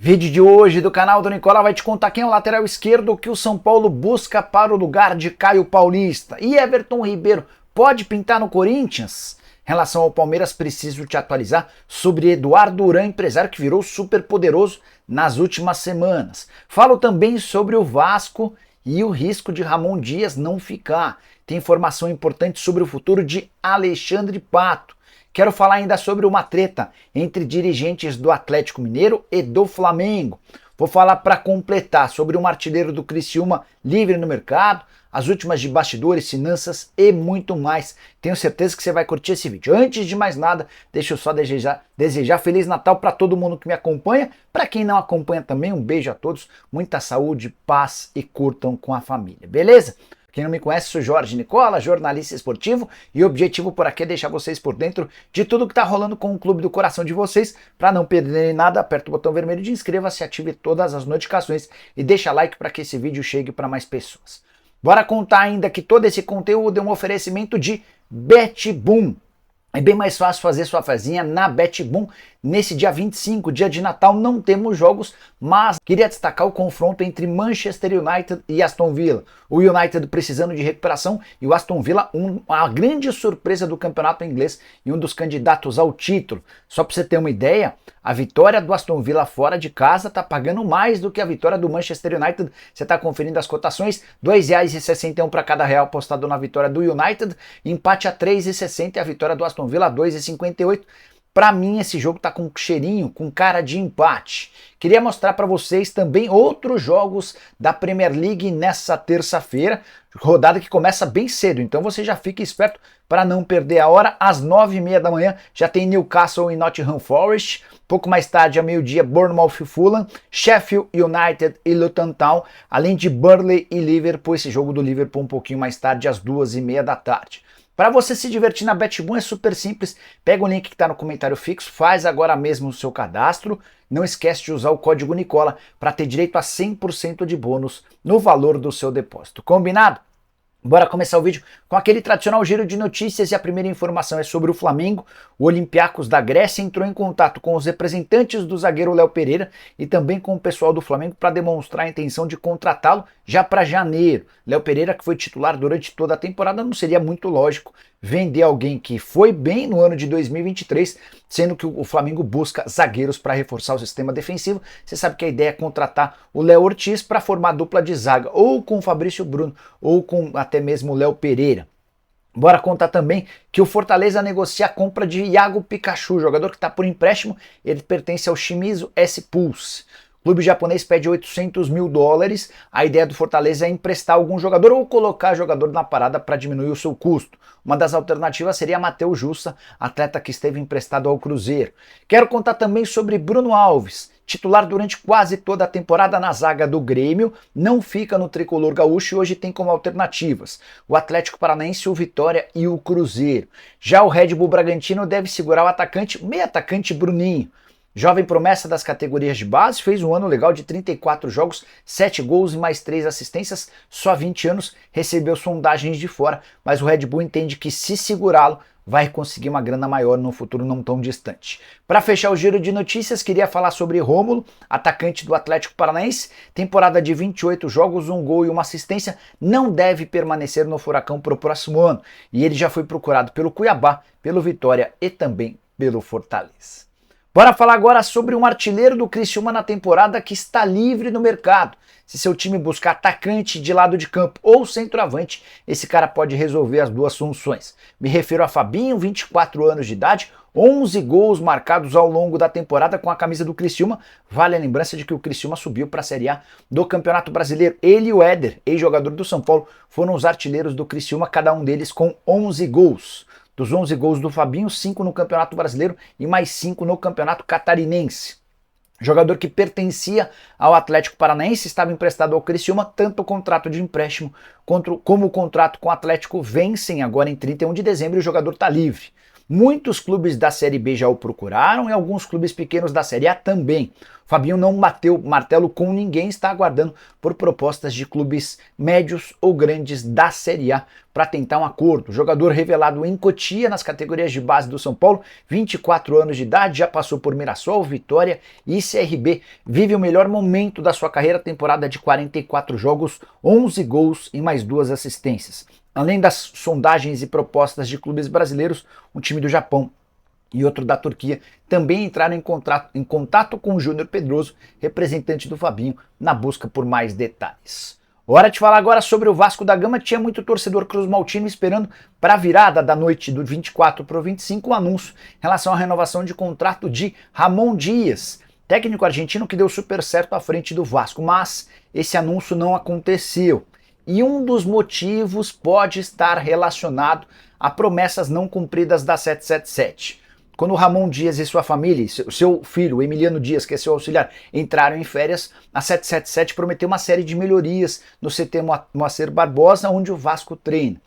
Vídeo de hoje do canal do Nicola vai te contar quem é o lateral esquerdo que o São Paulo busca para o lugar de Caio Paulista. E Everton Ribeiro pode pintar no Corinthians? Em relação ao Palmeiras, preciso te atualizar sobre Eduardo Duran, empresário que virou super poderoso nas últimas semanas. Falo também sobre o Vasco e o risco de Ramon Dias não ficar. Tem informação importante sobre o futuro de Alexandre Pato. Quero falar ainda sobre uma treta entre dirigentes do Atlético Mineiro e do Flamengo. Vou falar para completar sobre um artilheiro do Criciúma livre no mercado, as últimas de bastidores, finanças e muito mais. Tenho certeza que você vai curtir esse vídeo. Antes de mais nada, deixa eu só desejar Feliz Natal para todo mundo que me acompanha. Para quem não acompanha também, um beijo a todos, muita saúde, paz e curtam com a família, beleza? Quem não me conhece, sou Jorge Nicola, jornalista esportivo, e o objetivo por aqui é deixar vocês por dentro de tudo que está rolando com o clube do coração de vocês. Para não perderem nada, aperta o botão vermelho de inscreva-se, ative todas as notificações e deixa like para que esse vídeo chegue para mais pessoas. Bora contar ainda que todo esse conteúdo é um oferecimento de Betboom. É bem mais fácil fazer sua fezinha na Betboom. Nesse dia 25, dia de Natal, não temos jogos, mas queria destacar o confronto entre Manchester United e Aston Villa. O United precisando de recuperação e o Aston Villa uma grande surpresa do campeonato inglês e um dos candidatos ao título. Só para você ter uma ideia, a vitória do Aston Villa fora de casa está pagando mais do que a vitória do Manchester United. Você está conferindo as cotações, R$ 2,61 para cada real apostado na vitória do United, empate a 3,60 e a vitória do Aston Villa a 2,58. Para mim esse jogo tá com cheirinho, com cara de empate. Queria mostrar para vocês também outros jogos da Premier League nessa terça-feira, rodada que começa bem cedo, então você já fica esperto para não perder a hora. Às 9h30 da manhã já tem Newcastle e Nottingham Forest, pouco mais tarde, ao meio-dia, Bournemouth e Fulham, Sheffield United e Luton Town, além de Burnley e Liverpool, esse jogo do Liverpool um pouquinho mais tarde, às 2h30 da tarde. Para você se divertir na Betboom é super simples, pega o link que está no comentário fixo, faz agora mesmo o seu cadastro, não esquece de usar o código Nicola para ter direito a 100% de bônus no valor do seu depósito, combinado? Bora começar o vídeo com aquele tradicional giro de notícias e a primeira informação é sobre o Flamengo. O Olympiacos da Grécia entrou em contato com os representantes do zagueiro Léo Pereira e também com o pessoal do Flamengo para demonstrar a intenção de contratá-lo já para janeiro. Léo Pereira, que foi titular durante toda a temporada, não seria muito lógico vender alguém que foi bem no ano de 2023, sendo que o Flamengo busca zagueiros para reforçar o sistema defensivo. Você sabe que a ideia é contratar o Léo Ortiz para formar dupla de zaga, ou com o Fabrício Bruno, ou com até mesmo o Léo Pereira. Bora contar também que o Fortaleza negocia a compra de Iago Pikachu, jogador que está por empréstimo, ele pertence ao Shimizu S-Pulse. O clube japonês pede $800 mil. A ideia do Fortaleza é emprestar algum jogador ou colocar jogador na parada para diminuir o seu custo. Uma das alternativas seria Matheus Jussa, atleta que esteve emprestado ao Cruzeiro. Quero contar também sobre Bruno Alves, titular durante quase toda a temporada na zaga do Grêmio, não fica no tricolor gaúcho e hoje tem como alternativas o Atlético Paranaense, o Vitória e o Cruzeiro. Já o Red Bull Bragantino deve segurar o meio atacante Bruninho. Jovem promessa das categorias de base, fez um ano legal de 34 jogos, 7 gols e mais 3 assistências, só 20 anos, recebeu sondagens de fora, mas o Red Bull entende que se segurá-lo, vai conseguir uma grana maior no futuro não tão distante. Para fechar o giro de notícias, queria falar sobre Rômulo, atacante do Atlético Paranaense, temporada de 28 jogos, 1 gol e 1 assistência, não deve permanecer no Furacão para o próximo ano, e ele já foi procurado pelo Cuiabá, pelo Vitória e também pelo Fortaleza. Bora falar agora sobre um artilheiro do Criciúma na temporada que está livre no mercado. Se seu time buscar atacante de lado de campo ou centroavante, esse cara pode resolver as duas funções. Me refiro a Fabinho, 24 anos de idade, 11 gols marcados ao longo da temporada com a camisa do Criciúma. Vale a lembrança de que o Criciúma subiu para a Série A do Campeonato Brasileiro. Ele e o Éder, ex-jogador do São Paulo, foram os artilheiros do Criciúma, cada um deles com 11 gols. Dos 11 gols do Fabinho, 5 no Campeonato Brasileiro e mais 5 no Campeonato Catarinense. Jogador que pertencia ao Atlético Paranaense, estava emprestado ao Criciúma, tanto o contrato de empréstimo como o contrato com o Atlético vencem agora em 31 de dezembro e o jogador está livre. Muitos clubes da Série B já o procuraram e alguns clubes pequenos da Série A também. O Fabinho não bateu martelo com ninguém, está aguardando por propostas de clubes médios ou grandes da Série A para tentar um acordo. O jogador revelado em Cotia, nas categorias de base do São Paulo, 24 anos de idade, já passou por Mirassol, Vitória e CRB. Vive o melhor momento da sua carreira, temporada de 44 jogos, 11 gols e mais 2 assistências. Além das sondagens e propostas de clubes brasileiros, um time do Japão e outro da Turquia também entraram em contato com o Júnior Pedroso, representante do Fabinho, na busca por mais detalhes. Hora de falar agora sobre o Vasco da Gama. Tinha muito torcedor cruzmaltino esperando para a virada da noite do 24 para o 25 o anúncio em relação à renovação de contrato de Ramon Dias, técnico argentino que deu super certo à frente do Vasco, mas esse anúncio não aconteceu. E um dos motivos pode estar relacionado a promessas não cumpridas da 777. Quando o Ramon Dias e sua família, seu filho, o Emiliano Dias, que é seu auxiliar, entraram em férias, a 777 prometeu uma série de melhorias no CT Moacir Barbosa, onde o Vasco treina.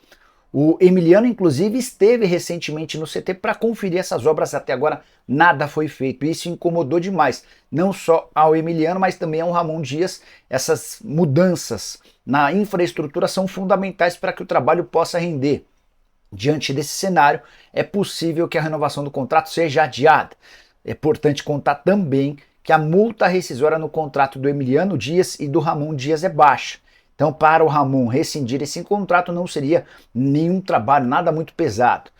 O Emiliano, inclusive, esteve recentemente no CT para conferir essas obras. Até agora nada foi feito. Isso incomodou demais, não só ao Emiliano, mas também ao Ramon Dias. Essas mudanças na infraestrutura são fundamentais para que o trabalho possa render. Diante desse cenário, é possível que a renovação do contrato seja adiada. É importante contar também que a multa rescisória no contrato do Emiliano Dias e do Ramon Dias é baixa. Então, para o Ramon rescindir esse contrato não seria nenhum trabalho, nada muito pesado.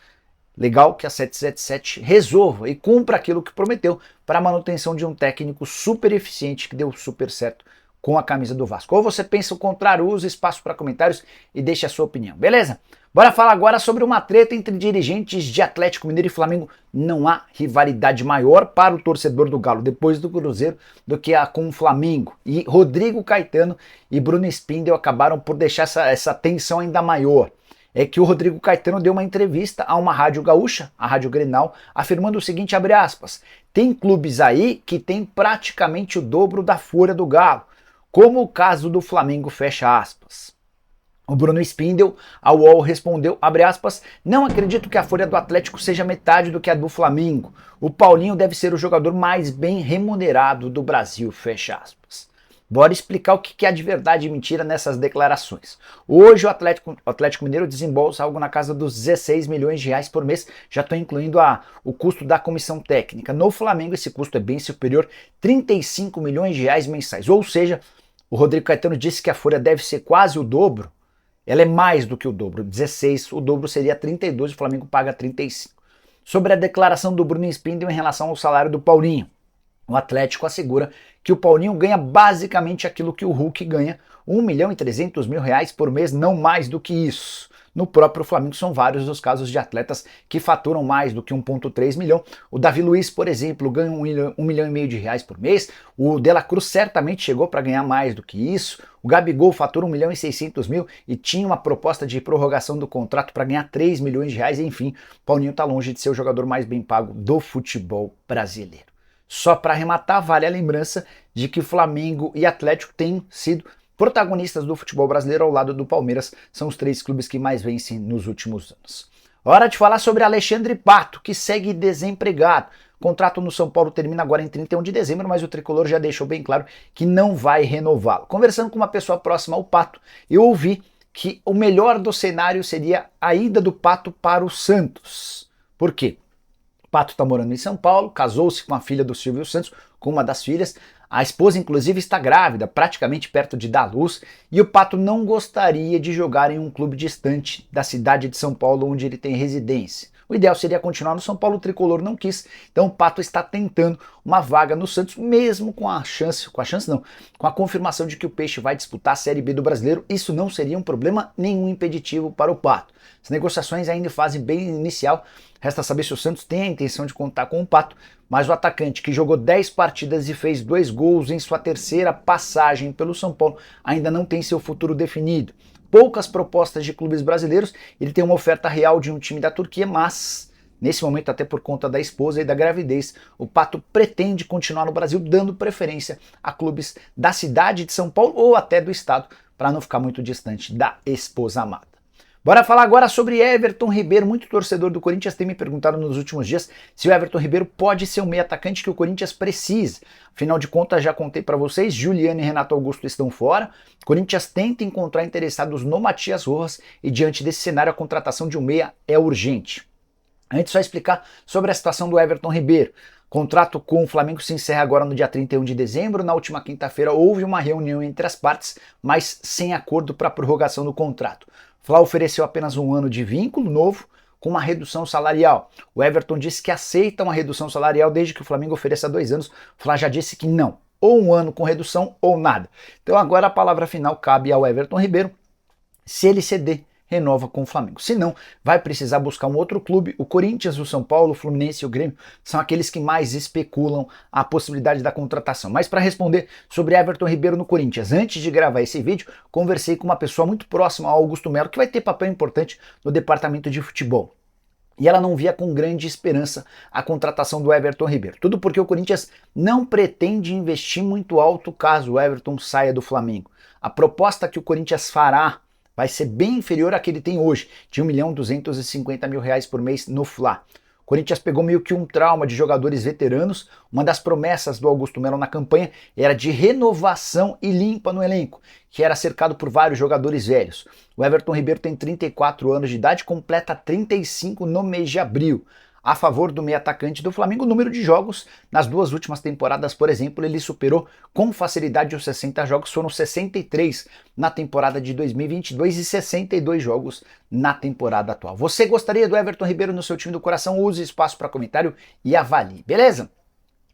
Legal que a 777 resolva e cumpra aquilo que prometeu para a manutenção de um técnico super eficiente que deu super certo com a camisa do Vasco. Ou você pensa o contrário, use espaço para comentários e deixe a sua opinião, beleza? Bora falar agora sobre uma treta entre dirigentes de Atlético Mineiro e Flamengo. Não há rivalidade maior para o torcedor do Galo depois do Cruzeiro do que a com o Flamengo. E Rodrigo Caetano e Bruno Spindel acabaram por deixar essa tensão ainda maior. É que o Rodrigo Caetano deu uma entrevista a uma rádio gaúcha, a Rádio Grenal, afirmando o seguinte, abre aspas, tem clubes aí que tem praticamente o dobro da folha do Galo, como o caso do Flamengo, fecha aspas. O Bruno Spindel, ao UOL, respondeu, abre aspas, não acredito que a folha do Atlético seja metade do que a do Flamengo. O Paulinho deve ser o jogador mais bem remunerado do Brasil, fecha aspas. Bora explicar o que há de verdade e mentira nessas declarações. Hoje o Atlético Mineiro desembolsa algo na casa dos 16 milhões de reais por mês, já estou incluindo o custo da comissão técnica. No Flamengo esse custo é bem superior, 35 milhões de reais mensais, ou seja, o Rodrigo Caetano disse que a folha deve ser quase o dobro. Ela é mais do que o dobro, 16, o dobro seria 32, o Flamengo paga 35. Sobre a declaração do Bruno Spindel em relação ao salário do Paulinho, o Atlético assegura que o Paulinho ganha basicamente aquilo que o Hulk ganha, 1.300.000 reais por mês, não mais do que isso. No próprio Flamengo são vários os casos de atletas que faturam mais do que 1,3 milhão. O Davi Luiz, por exemplo, ganha 1,5 milhão de reais por mês. O De La Cruz certamente chegou para ganhar mais do que isso. O Gabigol fatura 1.600.000 e tinha uma proposta de prorrogação do contrato para ganhar 3 milhões de reais. Enfim, Paulinho está longe de ser o jogador mais bem pago do futebol brasileiro. Só para arrematar, vale a lembrança de que Flamengo e Atlético têm sido protagonistas do futebol brasileiro ao lado do Palmeiras, são os 3 clubes que mais vencem nos últimos anos. Hora de falar sobre Alexandre Pato, que segue desempregado. O contrato no São Paulo termina agora em 31 de dezembro, mas o tricolor já deixou bem claro que não vai renová-lo. Conversando com uma pessoa próxima ao Pato, eu ouvi que o melhor do cenário seria a ida do Pato para o Santos. Por quê? O Pato está morando em São Paulo, casou-se com a filha do Silvio Santos, com uma das filhas. A esposa, inclusive, está grávida, praticamente perto de dar à luz, e o Pato não gostaria de jogar em um clube distante da cidade de São Paulo, onde ele tem residência. O ideal seria continuar no São Paulo, o tricolor não quis, então o Pato está tentando uma vaga no Santos, mesmo com a confirmação de que o Peixe vai disputar a Série B do Brasileiro. Isso não seria um problema nenhum impeditivo para o Pato. As negociações ainda em fase bem inicial, resta saber se o Santos tem a intenção de contar com o Pato, mas o atacante que jogou 10 partidas e fez 2 gols em sua terceira passagem pelo São Paulo ainda não tem seu futuro definido. Poucas propostas de clubes brasileiros, ele tem uma oferta real de um time da Turquia, mas nesse momento, até por conta da esposa e da gravidez, o Pato pretende continuar no Brasil, dando preferência a clubes da cidade de São Paulo ou até do estado, para não ficar muito distante da esposa amada. Bora falar agora sobre Everton Ribeiro. Muito torcedor do Corinthians tem me perguntado nos últimos dias se o Everton Ribeiro pode ser o meio atacante que o Corinthians precisa. Afinal de contas, já contei para vocês, Juliano e Renato Augusto estão fora. O Corinthians tenta encontrar interessados no Matias Rojas e diante desse cenário a contratação de um meia é urgente. Antes, só explicar sobre a situação do Everton Ribeiro. Contrato com o Flamengo se encerra agora no dia 31 de dezembro. Na última quinta-feira houve uma reunião entre as partes, mas sem acordo para a prorrogação do contrato. O Fla ofereceu apenas um ano de vínculo novo com uma redução salarial. O Everton disse que aceita uma redução salarial desde que o Flamengo ofereça 2 anos. O Fla já disse que não, ou um ano com redução ou nada. Então agora a palavra final cabe ao Everton Ribeiro. Se ele ceder, renova com o Flamengo. Se não, vai precisar buscar um outro clube. O Corinthians, o São Paulo, o Fluminense e o Grêmio são aqueles que mais especulam a possibilidade da contratação. Mas para responder sobre Everton Ribeiro no Corinthians, antes de gravar esse vídeo, conversei com uma pessoa muito próxima ao Augusto Melo, que vai ter papel importante no departamento de futebol. E ela não via com grande esperança a contratação do Everton Ribeiro. Tudo porque o Corinthians não pretende investir muito alto caso o Everton saia do Flamengo. A proposta que o Corinthians fará vai ser bem inferior à que ele tem hoje, de R$1.250.000 por mês no Fla. O Corinthians pegou meio que um trauma de jogadores veteranos. Uma das promessas do Augusto Melo na campanha era de renovação e limpa no elenco, que era cercado por vários jogadores velhos. O Everton Ribeiro tem 34 anos de idade, completa 35 no mês de abril. A favor do meio atacante do Flamengo, o número de jogos nas 2 últimas temporadas, por exemplo, ele superou com facilidade os 60 jogos, foram 63 na temporada de 2022 e 62 jogos na temporada atual. Você gostaria do Everton Ribeiro no seu time do coração? Use espaço para comentário e avalie, beleza?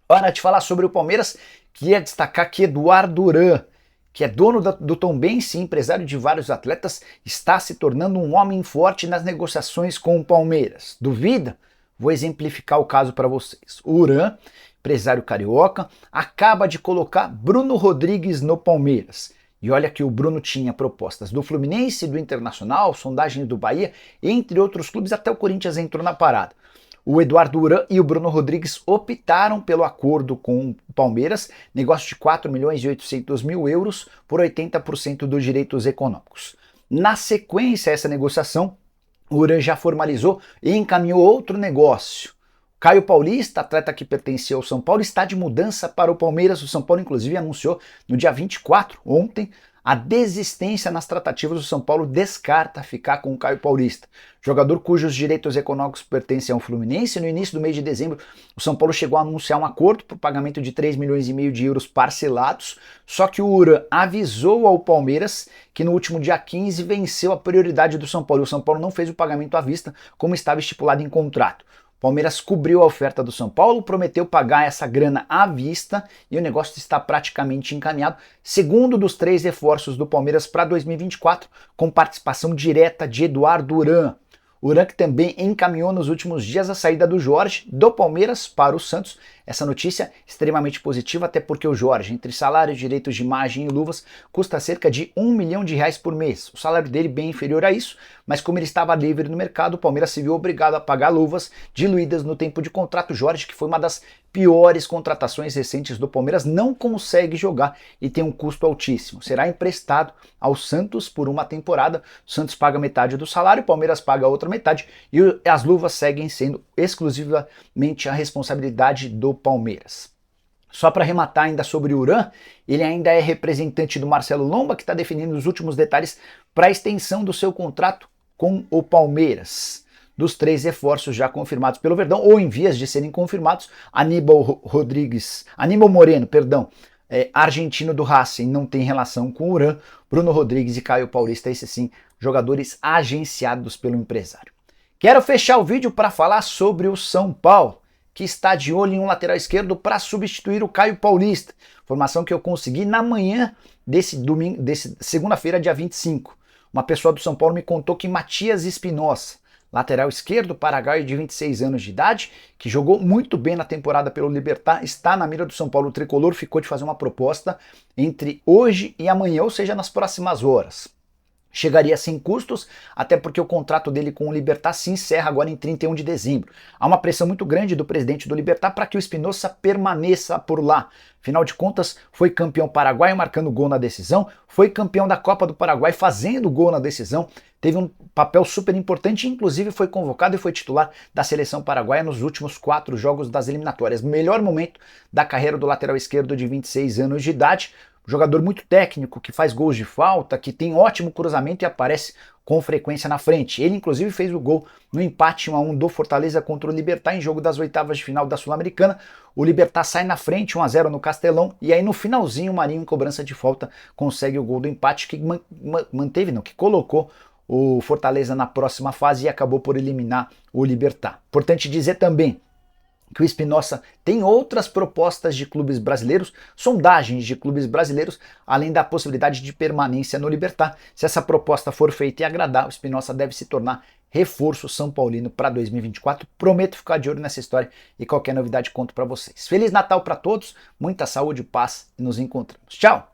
Hora de falar sobre o Palmeiras, queria destacar que Eduardo Uran, que é dono do Tombense e empresário de vários atletas, está se tornando um homem forte nas negociações com o Palmeiras. Duvida? Vou exemplificar o caso para vocês. O Uran, empresário carioca, acaba de colocar Bruno Rodrigues no Palmeiras. E olha que o Bruno tinha propostas do Fluminense, do Internacional, sondagens do Bahia, entre outros clubes, até o Corinthians entrou na parada. O Eduardo Uran e o Bruno Rodrigues optaram pelo acordo com o Palmeiras, negócio de 4.800.000 euros por 80% dos direitos econômicos. Na sequência a essa negociação, o Uran já formalizou e encaminhou outro negócio. Caio Paulista, atleta que pertencia ao São Paulo, está de mudança para o Palmeiras. O São Paulo, inclusive, anunciou no dia 24, ontem, a desistência nas tratativas. O São Paulo descarta ficar com o Caio Paulista, jogador cujos direitos econômicos pertencem ao Fluminense. No início do mês de dezembro, o São Paulo chegou a anunciar um acordo por pagamento de 3,5 milhões de euros parcelados, só que o Uran avisou ao Palmeiras que no último dia 15 venceu a prioridade do São Paulo. O São Paulo não fez o pagamento à vista, como estava estipulado em contrato. O Palmeiras cobriu a oferta do São Paulo, prometeu pagar essa grana à vista e o negócio está praticamente encaminhado. Segundo dos 3 reforços do Palmeiras para 2024, com participação direta de Eduardo Uran. Uran que também encaminhou nos últimos dias a saída do Jorge do Palmeiras para o Santos. Essa notícia extremamente positiva, até porque o Jorge, entre salários, direitos de imagem e luvas, custa cerca de R$1 milhão por mês. O salário dele bem inferior a isso, mas como ele estava livre no mercado, o Palmeiras se viu obrigado a pagar luvas diluídas no tempo de contrato. Jorge, que foi uma das piores contratações recentes do Palmeiras, não consegue jogar e tem um custo altíssimo. Será emprestado ao Santos por uma temporada. O Santos paga metade do salário, o Palmeiras paga a outra metade e as luvas seguem sendo exclusivamente a responsabilidade do Palmeiras. Só para arrematar ainda sobre o Uran, ele ainda é representante do Marcelo Lomba, que está definindo os últimos detalhes para a extensão do seu contrato com o Palmeiras. Dos 3 reforços já confirmados pelo Verdão, ou em vias de serem confirmados, Aníbal Moreno, argentino do Racing, não tem relação com o Uran. Bruno Rodrigues e Caio Paulista, esses sim, jogadores agenciados pelo empresário. Quero fechar o vídeo para falar sobre o São Paulo, que está de olho em um lateral esquerdo para substituir o Caio Paulista. Informação que eu consegui na manhã desse segunda-feira, dia 25. Uma pessoa do São Paulo me contou que Matias Espinosa, lateral esquerdo, paraguaio de 26 anos de idade, que jogou muito bem na temporada pelo Libertad, está na mira do São Paulo. O tricolor ficou de fazer uma proposta entre hoje e amanhã, ou seja, nas próximas horas. chegaria sem custos, até porque o contrato dele com o Libertad se encerra agora em 31 de dezembro. Há uma pressão muito grande do presidente do Libertad para que o Espinosa permaneça por lá. Afinal de contas, foi campeão paraguaio marcando gol na decisão, foi campeão da Copa do Paraguai fazendo gol na decisão, teve um papel super importante, inclusive foi convocado e foi titular da seleção paraguaia nos últimos 4 jogos das eliminatórias. Melhor momento da carreira do lateral esquerdo de 26 anos de idade. Jogador muito técnico, que faz gols de falta, que tem ótimo cruzamento e aparece com frequência na frente. Ele inclusive fez o gol no empate 1-1 do Fortaleza contra o Libertad em jogo das oitavas de final da Sul-Americana. O Libertad sai na frente 1-0 no Castelão e aí no finalzinho o Marinho em cobrança de falta consegue o gol do empate que que colocou o Fortaleza na próxima fase e acabou por eliminar o Libertad. Importante dizer também que o Espinosa tem outras propostas de clubes brasileiros, sondagens de clubes brasileiros, além da possibilidade de permanência no Libertad. Se essa proposta for feita e agradar, o Espinosa deve se tornar reforço são paulino para 2024. Prometo ficar de olho nessa história e qualquer novidade conto para vocês. Feliz Natal para todos, muita saúde, paz e nos encontramos. Tchau!